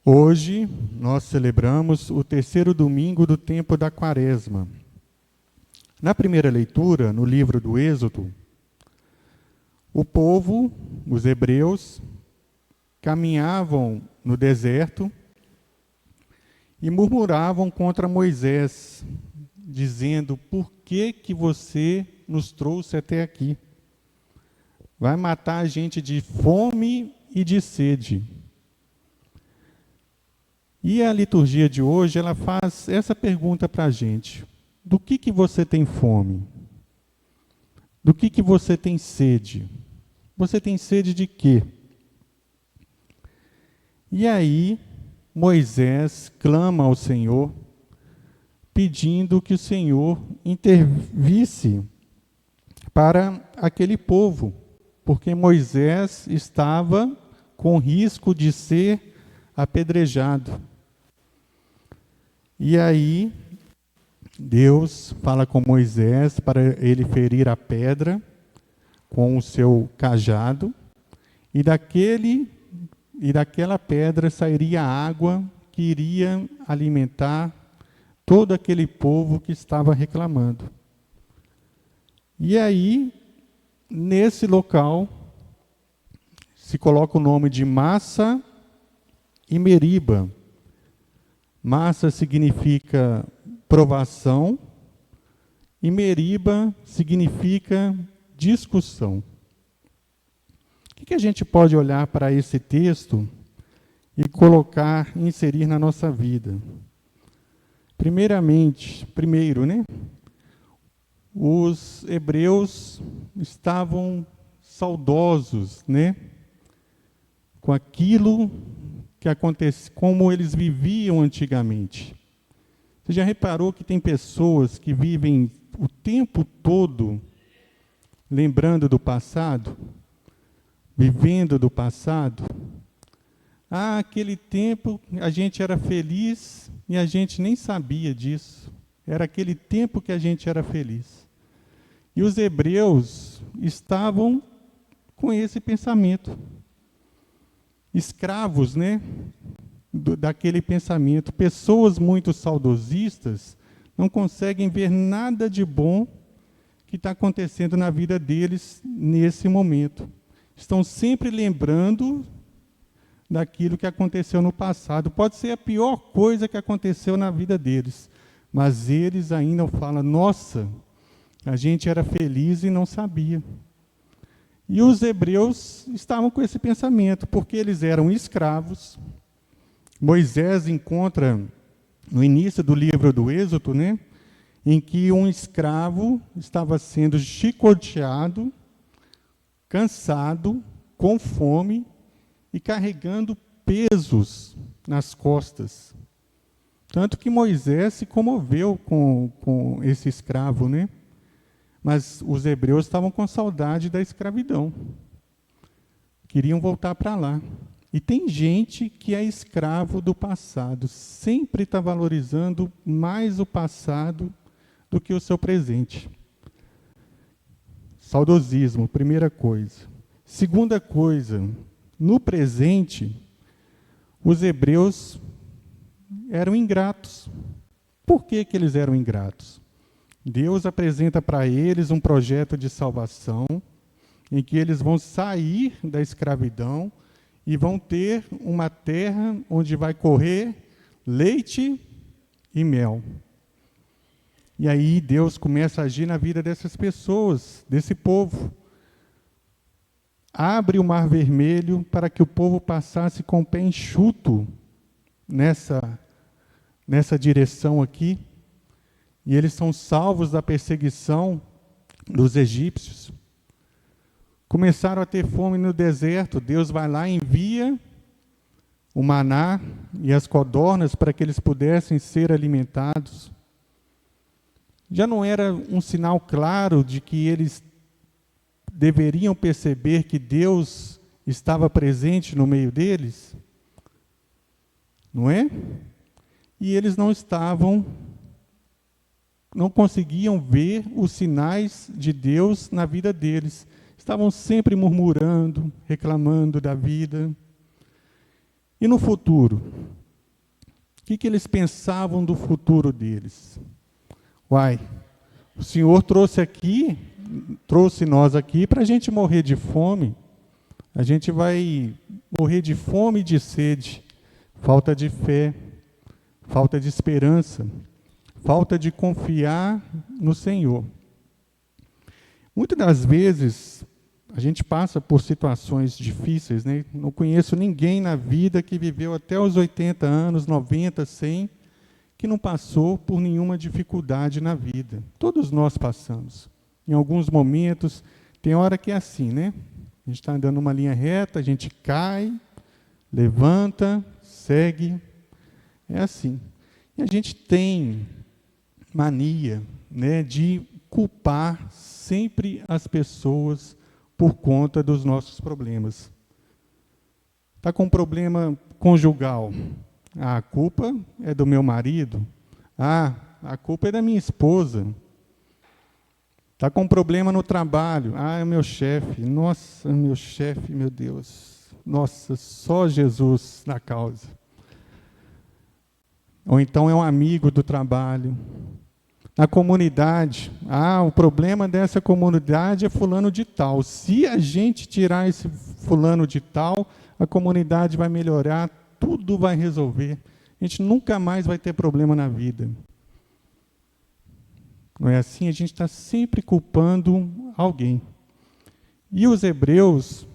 Hoje nós celebramos o terceiro domingo do tempo da Quaresma. Na primeira leitura, no livro do Êxodo, o povo, os hebreus, caminhavam no deserto e murmuravam contra Moisés, dizendo: por que você nos trouxe até aqui? Vai matar a gente de fome e de sede. E a liturgia de hoje, ela faz essa pergunta para a gente: do que você tem fome? Do que você tem sede? Você tem sede de quê? E aí, Moisés clama ao Senhor, pedindo que o Senhor intervisse para aquele povo, porque Moisés estava com risco de ser apedrejado. E aí, Deus fala com Moisés para ele ferir a pedra com o seu cajado, e daquela pedra sairia água que iria alimentar todo aquele povo que estava reclamando. E aí, nesse local, se coloca o nome de Massa e Meriba. Massa significa provação e Meriba significa discussão. O que a gente pode olhar para esse texto e colocar, inserir na nossa vida? Primeiro, os hebreus estavam saudosos, com aquilo que acontece, como eles viviam antigamente. Você já reparou que tem pessoas que vivem o tempo todo lembrando do passado? Vivendo do passado? Ah, aquele tempo a gente era feliz e a gente nem sabia disso. Era aquele tempo que a gente era feliz. E os hebreus estavam com esse pensamento. Escravos, daquele pensamento. Pessoas muito saudosistas não conseguem ver nada de bom que está acontecendo na vida deles nesse momento. Estão sempre lembrando daquilo que aconteceu no passado. Pode ser a pior coisa que aconteceu na vida deles, mas eles ainda falam: nossa, a gente era feliz e não sabia. E os hebreus estavam com esse pensamento, porque eles eram escravos. Moisés encontra, no início do livro do Êxodo, em que um escravo estava sendo chicoteado, cansado, com fome e carregando pesos nas costas. Tanto que Moisés se comoveu com esse escravo, Mas os hebreus estavam com saudade da escravidão. Queriam voltar para lá. E tem gente que é escravo do passado, sempre está valorizando mais o passado do que o seu presente. Saudosismo, primeira coisa. Segunda coisa, no presente, os hebreus eram ingratos. Por que eles eram ingratos? Deus apresenta para eles um projeto de salvação, em que eles vão sair da escravidão e vão ter uma terra onde vai correr leite e mel. E aí Deus começa a agir na vida dessas pessoas, desse povo. Abre o Mar Vermelho para que o povo passasse com o pé enxuto nessa direção aqui. E eles são salvos da perseguição dos egípcios. Começaram a ter fome no deserto. Deus vai lá e envia o maná e as codornas para que eles pudessem ser alimentados. Já não era um sinal claro de que eles deveriam perceber que Deus estava presente no meio deles? Não é? E eles não conseguiam ver os sinais de Deus na vida deles. Estavam sempre murmurando, reclamando da vida. E no futuro? O que eles pensavam do futuro deles? Uai, o Senhor trouxe nós aqui para a gente morrer de fome. A gente vai morrer de fome e de sede, falta de fé, falta de esperança, falta de confiar no Senhor. Muitas das vezes, a gente passa por situações difíceis, né? Não conheço ninguém na vida que viveu até os 80 anos, 90, 100, que não passou por nenhuma dificuldade na vida. Todos nós passamos. Em alguns momentos, tem hora que é assim, né? A gente está andando numa linha reta, a gente cai, levanta, segue. É assim. E a gente tem mania, né, de culpar sempre as pessoas por conta dos nossos problemas. Está com um problema conjugal. A culpa é do meu marido. A culpa é da minha esposa. Está com um problema no trabalho. É o meu chefe. Nossa, meu chefe, meu Deus. Nossa, só Jesus na causa. Ou então é um amigo do trabalho. Na comunidade, o problema dessa comunidade é fulano de tal. Se a gente tirar esse fulano de tal, a comunidade vai melhorar, tudo vai resolver. A gente nunca mais vai ter problema na vida. Não é assim? A gente está sempre culpando alguém. E os hebreus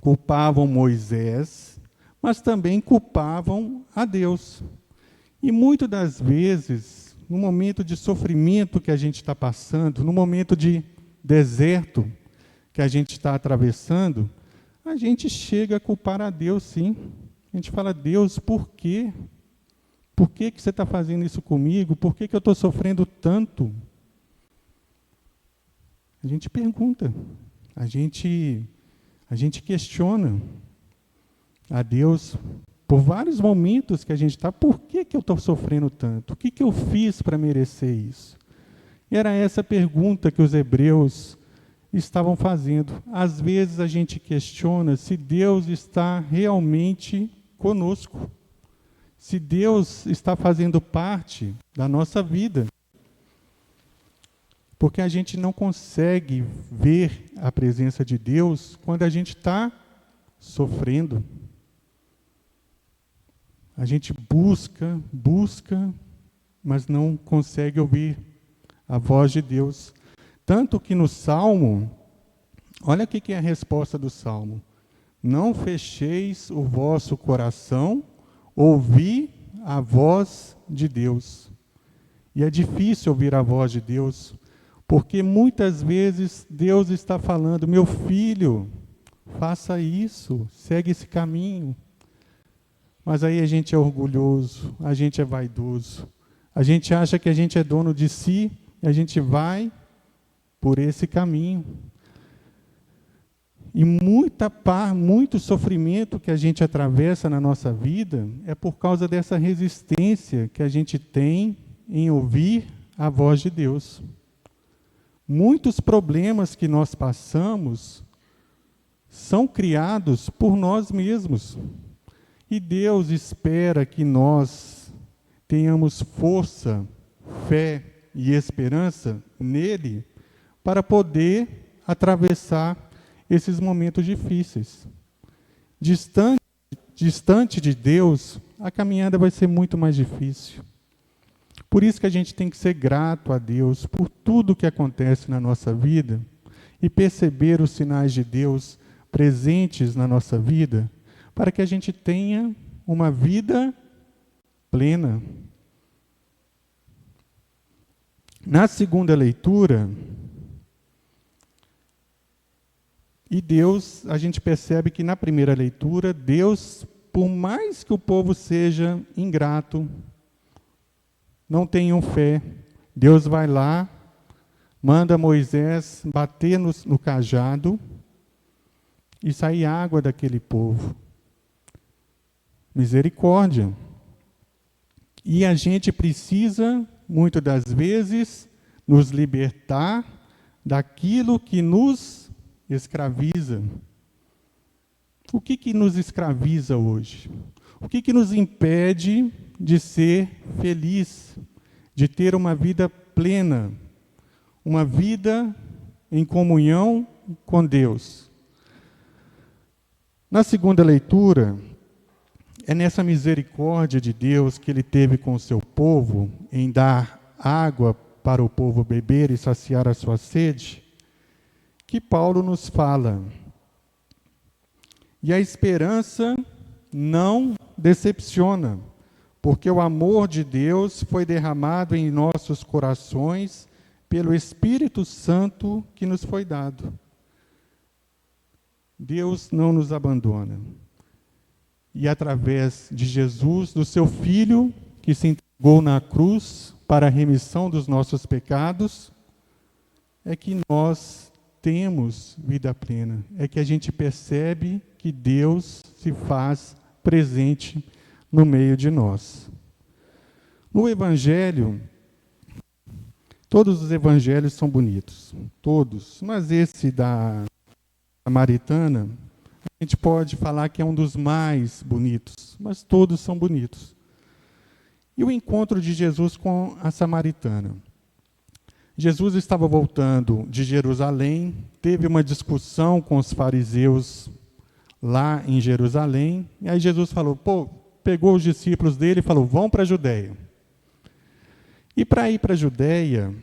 culpavam Moisés, mas também culpavam a Deus. E muitas das vezes, no momento de sofrimento que a gente está passando, no momento de deserto que a gente está atravessando, a gente chega a culpar a Deus, sim. A gente fala, Deus, por quê? Por que você está fazendo isso comigo? Por que eu estou sofrendo tanto? A gente pergunta, a gente questiona a Deus por vários momentos que a gente está, por que eu estou sofrendo tanto? O que eu fiz para merecer isso? E era essa pergunta que os hebreus estavam fazendo. Às vezes a gente questiona se Deus está realmente conosco, se Deus está fazendo parte da nossa vida. Porque a gente não consegue ver a presença de Deus quando a gente está sofrendo. A gente busca, mas não consegue ouvir a voz de Deus. Tanto que no Salmo, olha o que é a resposta do Salmo. Não fecheis o vosso coração, ouvi a voz de Deus. E é difícil ouvir a voz de Deus, porque muitas vezes Deus está falando, meu filho, faça isso, segue esse caminho. Mas aí a gente é orgulhoso, a gente é vaidoso, a gente acha que a gente é dono de si e a gente vai por esse caminho. E muito sofrimento que a gente atravessa na nossa vida é por causa dessa resistência que a gente tem em ouvir a voz de Deus. Muitos problemas que nós passamos são criados por nós mesmos. E Deus espera que nós tenhamos força, fé e esperança nele para poder atravessar esses momentos difíceis. Distante de Deus, a caminhada vai ser muito mais difícil. Por isso que a gente tem que ser grato a Deus por tudo que acontece na nossa vida e perceber os sinais de Deus presentes na nossa vida, para que a gente tenha uma vida plena. Na segunda leitura, e Deus, a gente percebe que na primeira leitura, Deus, por mais que o povo seja ingrato, não tenham fé, Deus vai lá, manda Moisés bater no cajado e sair água daquele povo. Misericórdia. E a gente precisa, muitas das vezes, nos libertar daquilo que nos escraviza. O que nos escraviza hoje? O que nos impede de ser feliz, de ter uma vida plena, uma vida em comunhão com Deus? Na segunda leitura, é nessa misericórdia de Deus que Ele teve com o seu povo, em dar água para o povo beber e saciar a sua sede, que Paulo nos fala. E a esperança não decepciona, porque o amor de Deus foi derramado em nossos corações pelo Espírito Santo que nos foi dado. Deus não nos abandona. E através de Jesus, do seu Filho, que se entregou na cruz para a remissão dos nossos pecados, é que nós temos vida plena. É que a gente percebe que Deus se faz presente no meio de nós. No Evangelho, todos os Evangelhos são bonitos, todos, mas esse da Samaritana, a gente pode falar que é um dos mais bonitos, mas todos são bonitos. E o encontro de Jesus com a Samaritana. Jesus estava voltando de Jerusalém, teve uma discussão com os fariseus lá em Jerusalém, e aí Jesus falou, pegou os discípulos dele e falou, vão para a Judéia. E para ir para a Judéia,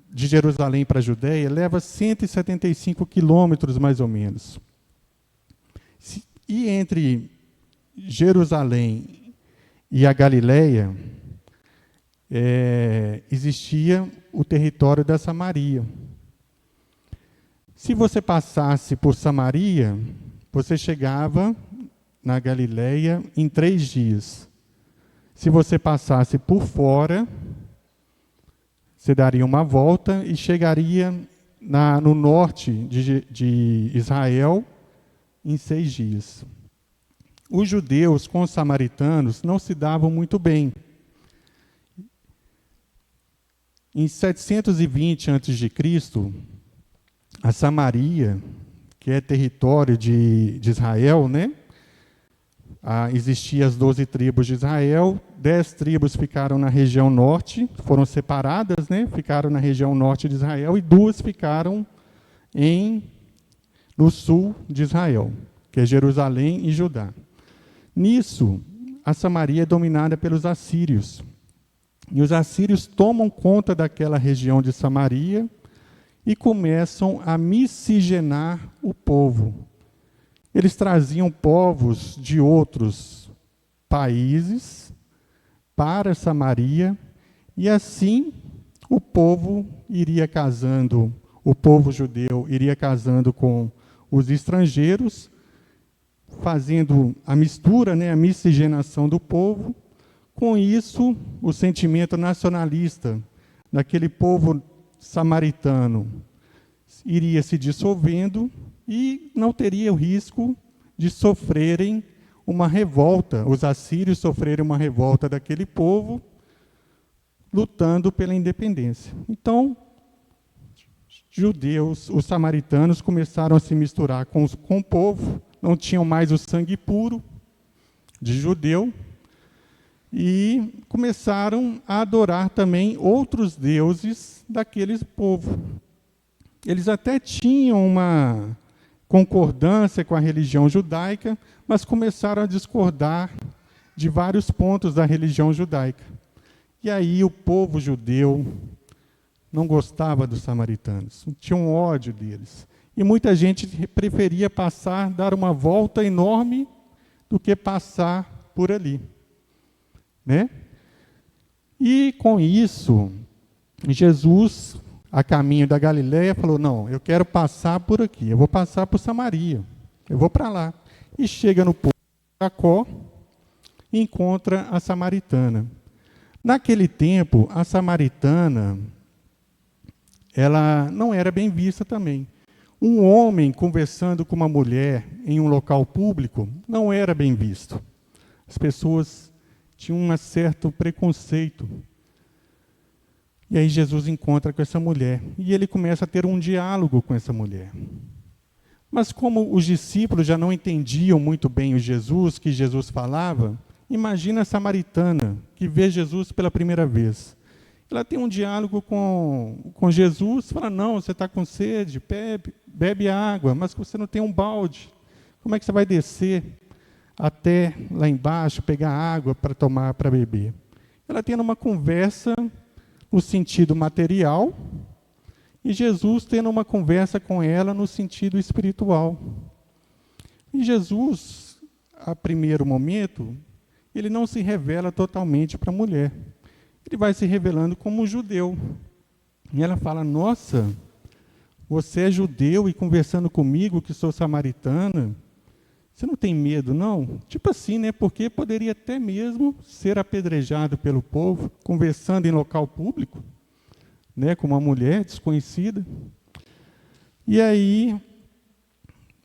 de Jerusalém para a Judéia, leva 175 quilômetros mais ou menos. E entre Jerusalém e a Galileia, existia o território da Samaria. Se você passasse por Samaria, você chegava na Galileia em 3 dias. Se você passasse por fora, você daria uma volta e chegaria no norte de Israel em 6 dias. Os judeus com os samaritanos não se davam muito bem. Em 720 a.C., a Samaria, que é território de Israel, né? Existiam as 12 tribos de Israel, 10 tribos ficaram na região norte, foram separadas, né? Ficaram na região norte de Israel, e 2 ficaram no sul de Israel, que é Jerusalém e Judá. Nisso, a Samaria é dominada pelos assírios. E os assírios tomam conta daquela região de Samaria e começam a miscigenar o povo. Eles traziam povos de outros países para Samaria, e assim o povo iria casando, o povo judeu iria casando com os estrangeiros, fazendo a mistura, né, a miscigenação do povo. Com isso, o sentimento nacionalista daquele povo samaritano iria se dissolvendo e não teria o risco de sofrerem uma revolta, os assírios sofrerem uma revolta daquele povo, lutando pela independência. Então, judeus, os samaritanos, começaram a se misturar com o povo, não tinham mais o sangue puro de judeu, e começaram a adorar também outros deuses daquele povo. Eles até tinham uma concordância com a religião judaica, mas começaram a discordar de vários pontos da religião judaica. E aí o povo judeu não gostava dos samaritanos, tinha um ódio deles. E muita gente preferia dar uma volta enorme do que passar por ali. Né? E com isso, Jesus, a caminho da Galileia, falou, não, eu quero passar por aqui, eu vou passar por Samaria, eu vou para lá. E chega no povo de Jacó e encontra a samaritana. Naquele tempo, a samaritana, ela não era bem vista também. Um homem conversando com uma mulher em um local público não era bem visto. As pessoas tinham um certo preconceito. E aí Jesus encontra com essa mulher, e ele começa a ter um diálogo com essa mulher. Mas como os discípulos já não entendiam muito bem o Jesus, que Jesus falava, imagina a samaritana que vê Jesus pela primeira vez. Ela tem um diálogo com Jesus, fala, não, você está com sede, bebe água, mas você não tem um balde. Como é que você vai descer até lá embaixo, pegar água para tomar, para beber? Ela tem uma conversa no sentido material, e Jesus tendo uma conversa com ela no sentido espiritual. E Jesus, a primeiro momento, ele não se revela totalmente para a mulher. Ele vai se revelando como um judeu. E ela fala, nossa, você é judeu e conversando comigo, que sou samaritana, você não tem medo, não? Tipo assim, né? Porque poderia até mesmo ser apedrejado pelo povo, conversando em local público, né? Com uma mulher desconhecida. E aí,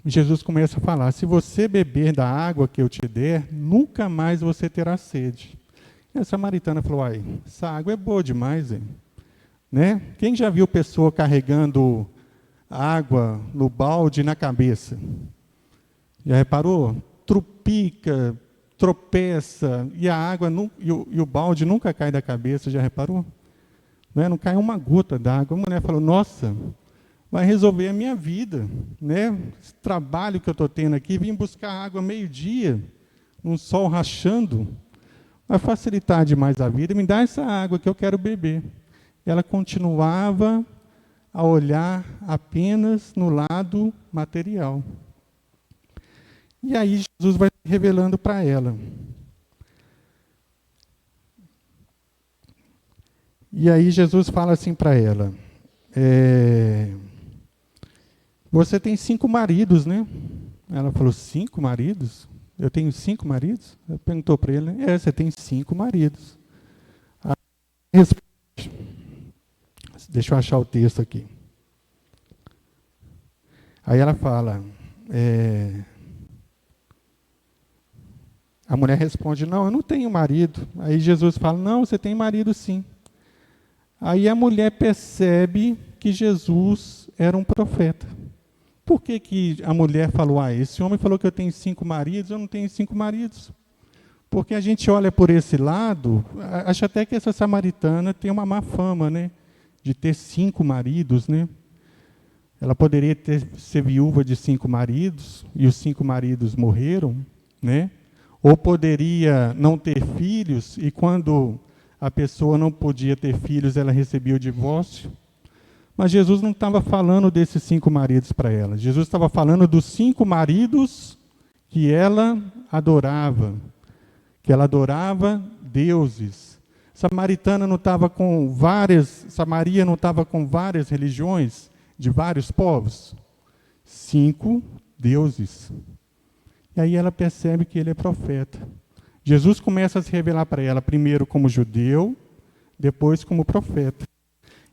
Jesus começa a falar, se você beber da água que eu te der, nunca mais você terá sede. E a samaritana falou, ai, essa água é boa demais, hein? Né? Quem já viu pessoa carregando água no balde na cabeça? Já reparou? Trupica, tropeça, e a água e o balde nunca cai da cabeça, já reparou? Não cai uma gota d'água. A mulher falou, nossa, vai resolver a minha vida, né? Esse trabalho que eu estou tendo aqui, vim buscar água meio-dia, um sol rachando, vai facilitar demais a vida, me dá essa água que eu quero beber. Ela continuava a olhar apenas no lado material. E aí Jesus vai se revelando para ela. E aí Jesus fala assim para ela, você tem 5 maridos, né? Ela falou, 5 maridos? Eu tenho 5 maridos? Ela perguntou para ele, você tem 5 maridos. Deixa eu achar o texto aqui. Aí ela fala, a mulher responde, não, eu não tenho marido. Aí Jesus fala, não, você tem marido sim. Aí a mulher percebe que Jesus era um profeta. Por que a mulher falou, esse homem falou que eu tenho 5 maridos, eu não tenho 5 maridos? Porque a gente olha por esse lado, acha até que essa samaritana tem uma má fama, né? De ter 5 maridos, né? Ela poderia ser viúva de 5 maridos, e os 5 maridos morreram, né? Ou poderia não ter filhos, e quando a pessoa não podia ter filhos, ela recebia o divórcio. Mas Jesus não estava falando desses 5 maridos para ela. Jesus estava falando dos 5 maridos que ela adorava. Que ela adorava deuses. Samaria não estava com várias religiões, de vários povos. 5 deuses. E aí ela percebe que ele é profeta. Jesus começa a se revelar para ela, primeiro como judeu, depois como profeta.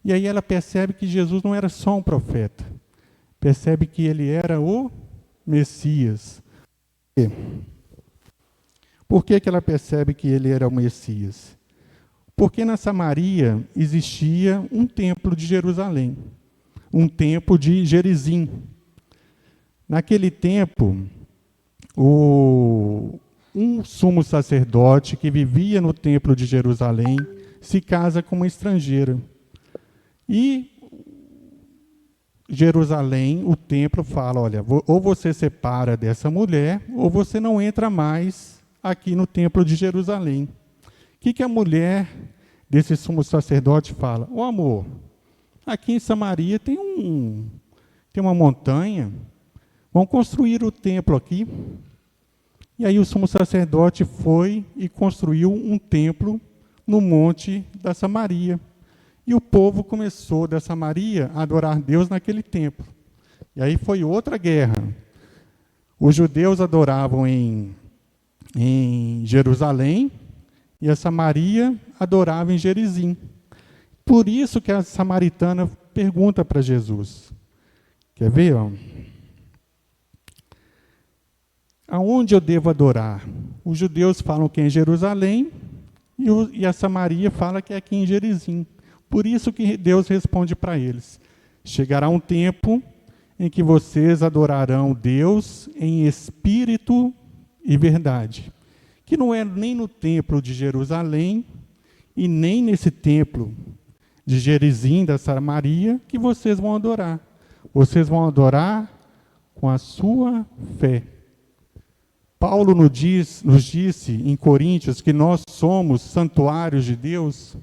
E aí ela percebe que Jesus não era só um profeta. Percebe que ele era o Messias. Por que ela percebe que ele era o Messias? Porque na Samaria existia um templo de Jerusalém. Um templo de Gerizim. Naquele tempo, um sumo sacerdote que vivia no templo de Jerusalém se casa com uma estrangeira. E Jerusalém, o templo fala, olha, ou você separa dessa mulher, ou você não entra mais aqui no templo de Jerusalém. O que a mulher desse sumo sacerdote fala? Amor, aqui em Samaria tem uma montanha, vamos construir o templo aqui. E aí o sumo sacerdote foi e construiu um templo no monte da Samaria. E o povo começou da Samaria a adorar Deus naquele templo. E aí foi outra guerra. Os judeus adoravam em Jerusalém e a Samaria adorava em Gerizim. Por isso que a samaritana pergunta para Jesus. Quer ver? Aonde eu devo adorar? Os judeus falam que é em Jerusalém e a Samaria fala que é aqui em Gerizim. Por isso que Deus responde para eles. Chegará um tempo em que vocês adorarão Deus em espírito e verdade. Que não é nem no templo de Jerusalém e nem nesse templo de Gerizim, da Samaria, que vocês vão adorar. Vocês vão adorar com a sua fé. Paulo nos disse em Coríntios que nós somos santuários de Deus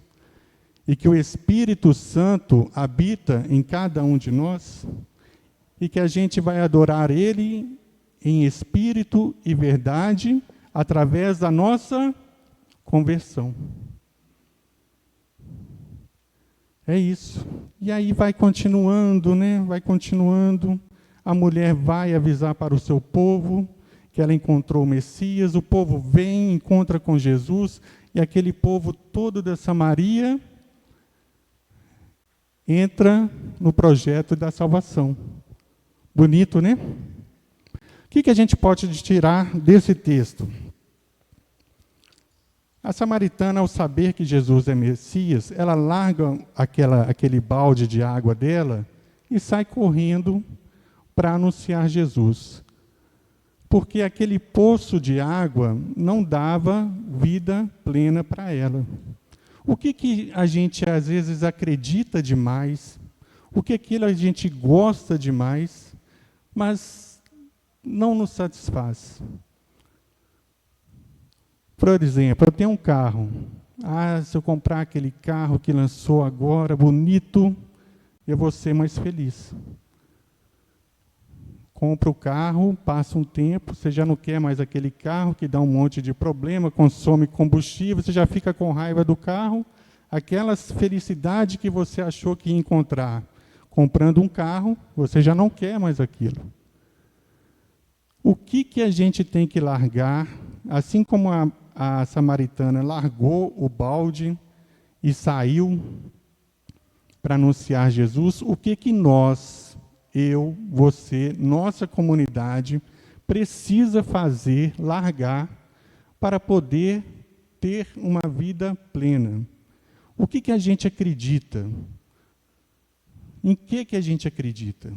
e que o Espírito Santo habita em cada um de nós e que a gente vai adorar Ele em espírito e verdade através da nossa conversão. É isso. E aí vai continuando, né? Vai continuando. A mulher vai avisar para o seu povo que ela encontrou o Messias. O povo vem, encontra com Jesus. E aquele povo todo da Samaria entra no projeto da salvação. Bonito, né? O que a gente pode tirar desse texto? A samaritana, ao saber que Jesus é Messias, ela larga aquele balde de água dela e sai correndo para anunciar Jesus. Porque aquele poço de água não dava vida plena para ela. O que a gente, às vezes, acredita demais, o que aquilo a gente gosta demais, mas não nos satisfaz. Por exemplo, eu tenho um carro. Se eu comprar aquele carro que lançou agora, bonito, eu vou ser mais feliz. Compra o carro, passa um tempo, você já não quer mais aquele carro que dá um monte de problema, consome combustível, você já fica com raiva do carro. Aquela felicidade que você achou que ia encontrar comprando um carro, você já não quer mais aquilo. O que a gente tem que largar, assim como a samaritana largou o balde e saiu para anunciar Jesus, o que nós, eu, você, nossa comunidade, precisa fazer, largar, para poder ter uma vida plena? O que a gente acredita? Em que a gente acredita?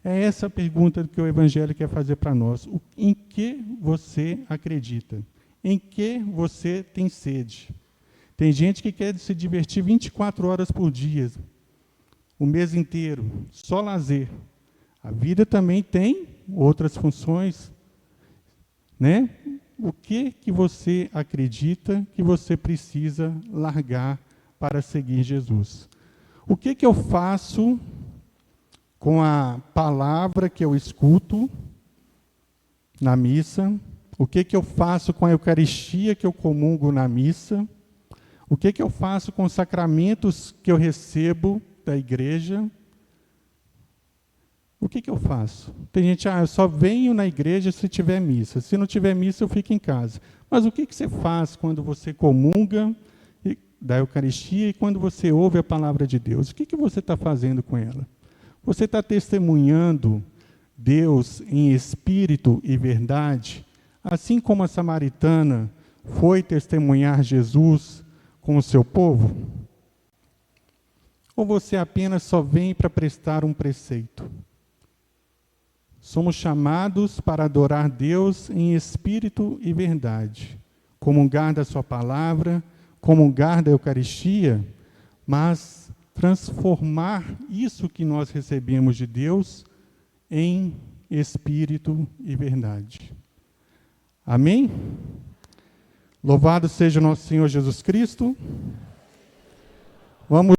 É essa a pergunta que o Evangelho quer fazer para nós. Em que você acredita? Em que você tem sede? Tem gente que quer se divertir 24 horas por dia, o mês inteiro, só lazer. A vida também tem outras funções, né? O que você acredita que você precisa largar para seguir Jesus? O que eu faço com a palavra que eu escuto na missa? O que eu faço com a Eucaristia que eu comungo na missa? O que eu faço com os sacramentos que eu recebo da igreja? O que eu faço? Tem gente, eu só venho na igreja se tiver missa. Se não tiver missa, eu fico em casa. Mas o que você faz quando você comunga da Eucaristia e quando você ouve a palavra de Deus? O que você está fazendo com ela? Você está testemunhando Deus em espírito e verdade, assim como a samaritana foi testemunhar Jesus com o seu povo? Ou você apenas só vem para prestar um preceito? Somos chamados para adorar Deus em espírito e verdade, comungar da sua palavra, comungar da Eucaristia, mas transformar isso que nós recebemos de Deus em espírito e verdade. Amém? Louvado seja o nosso Senhor Jesus Cristo. Vamos